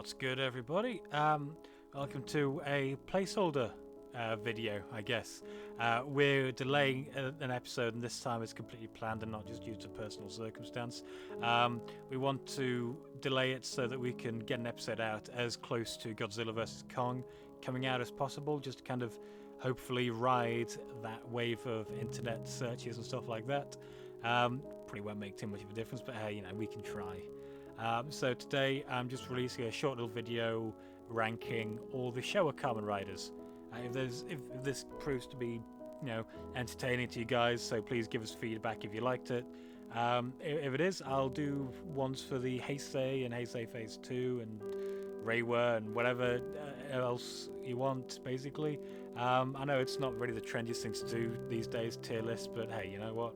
What's good, everybody? Welcome to a placeholder video, I guess. We're delaying an episode, and this time it's completely planned and not just due to personal circumstance. We want to delay it so that we can get an episode out as close to Godzilla vs. Kong coming out as possible, just to kind of hopefully ride that wave of internet searches and stuff like that. Probably won't make too much of a difference, but hey, we can try. So today I'm just releasing a short little video ranking all the Showa Karman Riders. If this proves to be, entertaining to you guys, so please give us feedback if you liked it. If it is, I'll do ones for the Heisei and Heisei Phase 2 and Reiwa and whatever else you want, basically. I know it's not really the trendiest thing to do these days, tier list, but hey, you know what?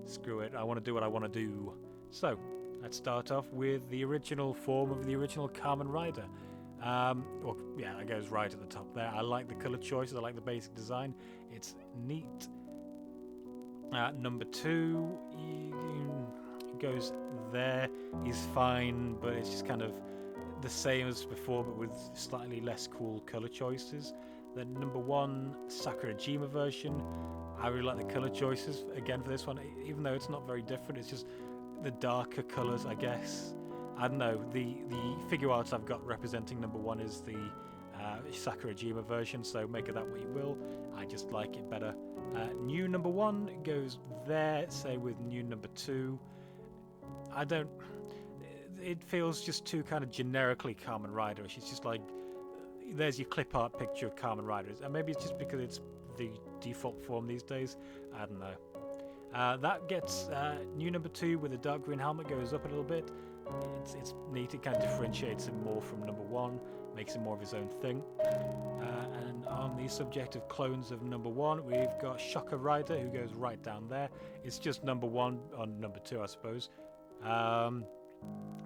Screw it. I want to do what I want to do. So, let's start off with the original form of the original Karman Rider. That goes right at the top there. I like the colour choices, I like the basic design. It's neat. Number 2, he goes there. He's fine, but it's just kind of the same as before, but with slightly less cool colour choices. Then number 1, Sakurajima version. I really like the colour choices, again, for this one, even though it's not very different, it's just the darker colours, I guess. I don't know, the figure arts I've got representing number 1 is the Sakurajima version, so make of that what you will. I just like it better. New number 1 goes there, say with new number 2. It feels just too kind of generically Karman Rider-ish. It's just like, there's your clip art picture of Karman Riders, and maybe it's just because it's the default form these days. I don't know. That gets new number 2 with a dark green helmet, goes up a little bit. It's neat, it kind of differentiates him more from number 1, makes him more of his own thing. And on the subject of clones of number 1, we've got Showa Rider, who goes right down there. It's just number 1 on number 2, I suppose,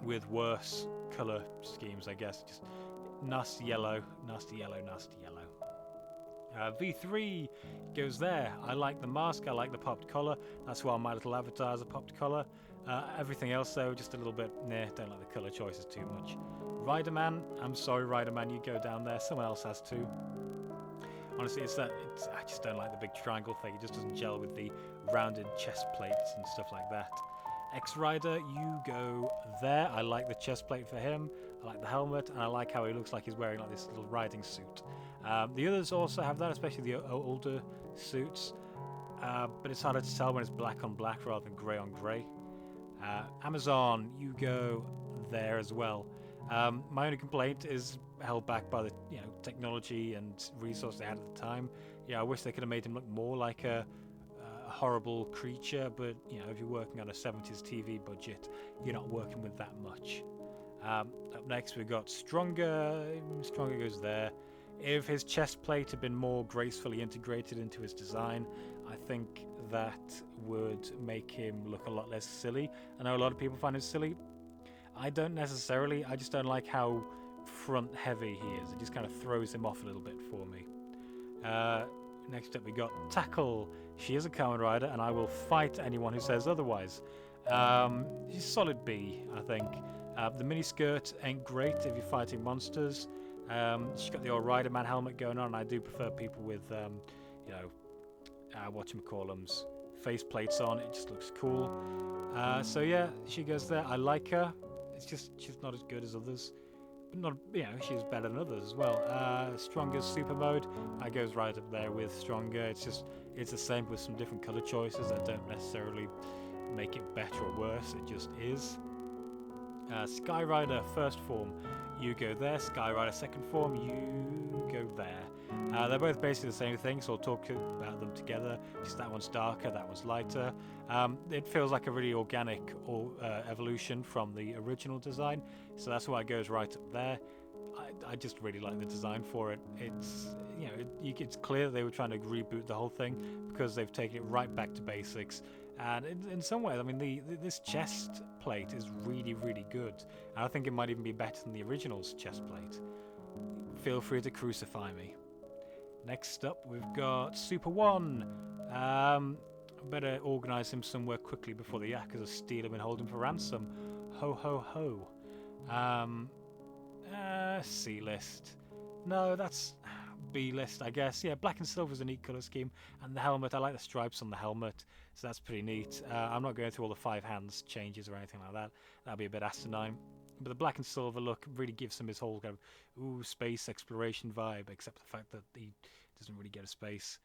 with worse colour schemes, I guess. Just nasty yellow, nasty yellow, nasty yellow. V3 goes there. I like the mask, I like the popped collar. That's why my little avatar has a popped collar. Everything else, though, just a little bit, don't like the colour choices too much. Riderman, I'm sorry, Riderman, you go down there. Someone else has to. Honestly, I just don't like the big triangle thing. It just doesn't gel with the rounded chest plates and stuff like that. X-Rider, you go there. I like the chest plate for him, I like the helmet, and I like how he looks like he's wearing like this little riding suit. The others also have that, especially the older suits, but it's harder to tell when it's black on black rather than grey on grey. Amazon, you go there as well. My only complaint is held back by the technology and resources they had at the time. I wish they could have made him look more like a horrible creature, but if you're working on a 70s TV budget, you're not working with that much. Up next we've got Stronger. Stronger goes there. If his chest plate had been more gracefully integrated into his design, I think that would make him look a lot less silly. I know a lot of people find him silly. I don't necessarily. I just don't like how front heavy he is. It just kind of throws him off a little bit for me. Next up we got Tackle. She is a Kamen Rider, and I will fight anyone who says otherwise. She's solid B, I think. The miniskirt ain't great if you're fighting monsters. She's got the old Riderman helmet going on, and I do prefer people with, whatchamacallums, face plates on. It just looks cool. So yeah, she goes there. I like her. It's just she's not as good as others. But not, she's better than others as well. Stronger's super mode, I goes right up there with Stronger. It's the same with some different colour choices that don't necessarily make it better or worse. It just is. Skyrider first form, you go there. Skyrider second form, you go there. They're both basically the same thing, so I'll talk about them together. Just that one's darker, that one's lighter. It feels like a really organic evolution from the original design, so that's why it goes right up there. I just really like the design for it. It's clear that they were trying to reboot the whole thing because they've taken it right back to basics. And in some ways, I mean, this chest plate is really, really good. And I think it might even be better than the original's chest plate. Feel free to crucify me. Next up, we've got Super 1. Better organise him somewhere quickly before the Yakuza steal him and hold him for ransom. Ho, ho, ho. C list. No, that's B list, I guess. Yeah, black and silver is a neat colour scheme. And the helmet, I like the stripes on the helmet, so that's pretty neat. I'm not going through all the 5 hands changes or anything like that. That'd be a bit asinine. But the black and silver look really gives him his whole kind of space exploration vibe, except the fact that he doesn't really get a space.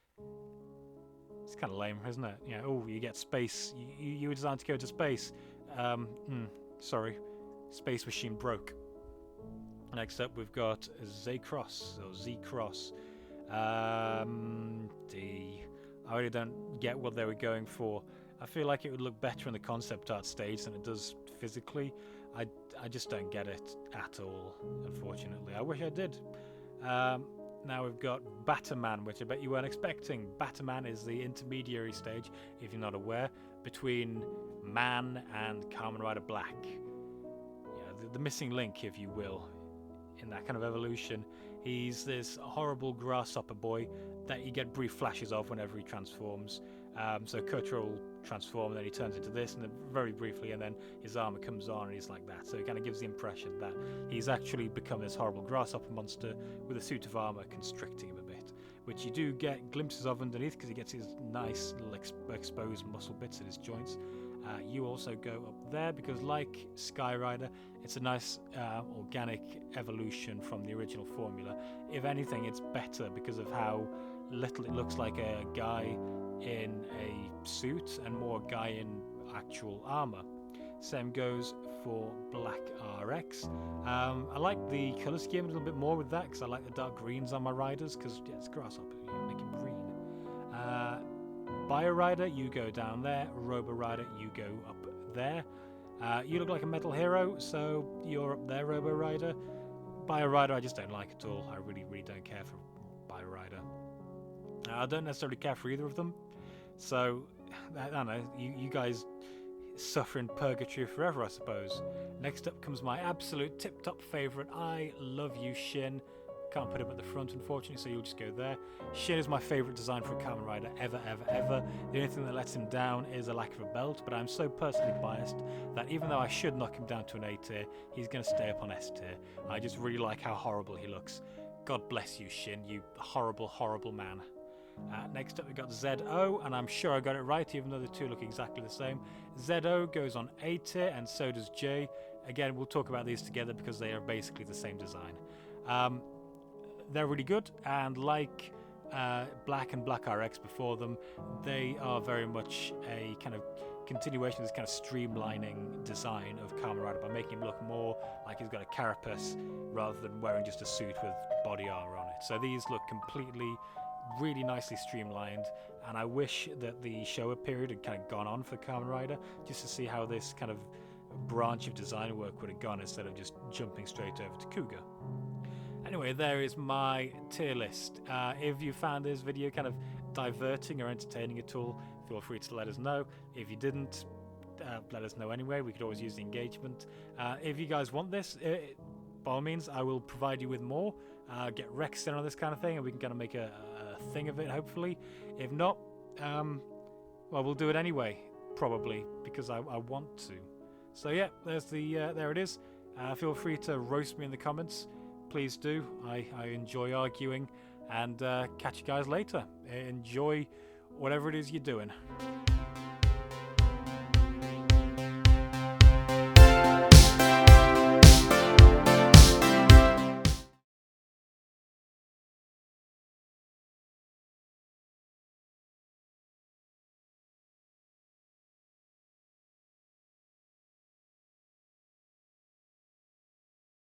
It's kind of lame, isn't it? Yeah. Oh, you get space. You were designed to go to space. Sorry, space machine broke. Next up, we've got Z-Cross or Z-Cross. D. I really don't get what they were going for. I feel like it would look better in the concept art stage than it does physically. I just don't get it at all, unfortunately. I wish I did. Now we've got Batman, which I bet you weren't expecting. Batman is the intermediary stage, if you're not aware, between Man and Kamen Rider Black. Yeah, the missing link, if you will, in that kind of evolution. He's this horrible grasshopper boy that you get brief flashes of whenever he transforms. So Kotaro will transform, and then he turns into this, and then very briefly, and then his armor comes on, and he's like that. So it kind of gives the impression that he's actually become this horrible grasshopper monster with a suit of armor constricting him a bit, which you do get glimpses of underneath because he gets his nice little exposed muscle bits at his joints. You also go up there because, like Skyrider, it's a nice organic evolution from the original formula. If anything, it's better because of how little it looks like a guy in a suit and more a guy in actual armor. Same goes for Black RX. I like the color scheme a little bit more with that because I like the dark greens on my riders because it's grasshopper, you make him green. Bio Rider, you go down there. Robo Rider, you go up there. You look like a metal hero, so you're up there, Robo Rider. Bio Rider, I just don't like at all. I really, really don't care for Bio Rider. I don't necessarily care for either of them. So, I don't know, you guys suffer in purgatory forever, I suppose. Next up comes my absolute tip-top favourite. I love you, Shin. Can't put him at the front, unfortunately, so you'll just go there. Shin is my favourite design for a Kamen Rider ever, ever, ever. The only thing that lets him down is a lack of a belt, but I'm so personally biased that even though I should knock him down to an A tier, he's going to stay up on S tier. I just really like how horrible he looks. God bless you, Shin, you horrible, horrible man. Next up, we've got ZO, and I'm sure I got it right, even though the two look exactly the same. ZO goes on A tier, and so does J. Again, we'll talk about these together because they are basically the same design. They're really good, and like Black and Black RX before them, they are very much a kind of continuation of this kind of streamlining design of Kamen Rider by making him look more like he's got a carapace rather than wearing just a suit with body armor on it. So these look completely, really nicely streamlined, and I wish that the Showa period had kind of gone on for Kamen Rider just to see how this kind of branch of design work would have gone instead of just jumping straight over to Kuga. Anyway, there is my tier list. If you found this video kind of diverting or entertaining at all, feel free to let us know. If you didn't, let us know anyway. We could always use the engagement. If you guys want this, by all means, I will provide you with more. Get Rex in on this kind of thing, and we can kind of make a thing of it, hopefully. If not, well, we'll do it anyway, probably, because I want to. So yeah, there's the there it is. Feel free to roast me in the comments. Please do. I enjoy arguing, and catch you guys later. Enjoy whatever it is you're doing.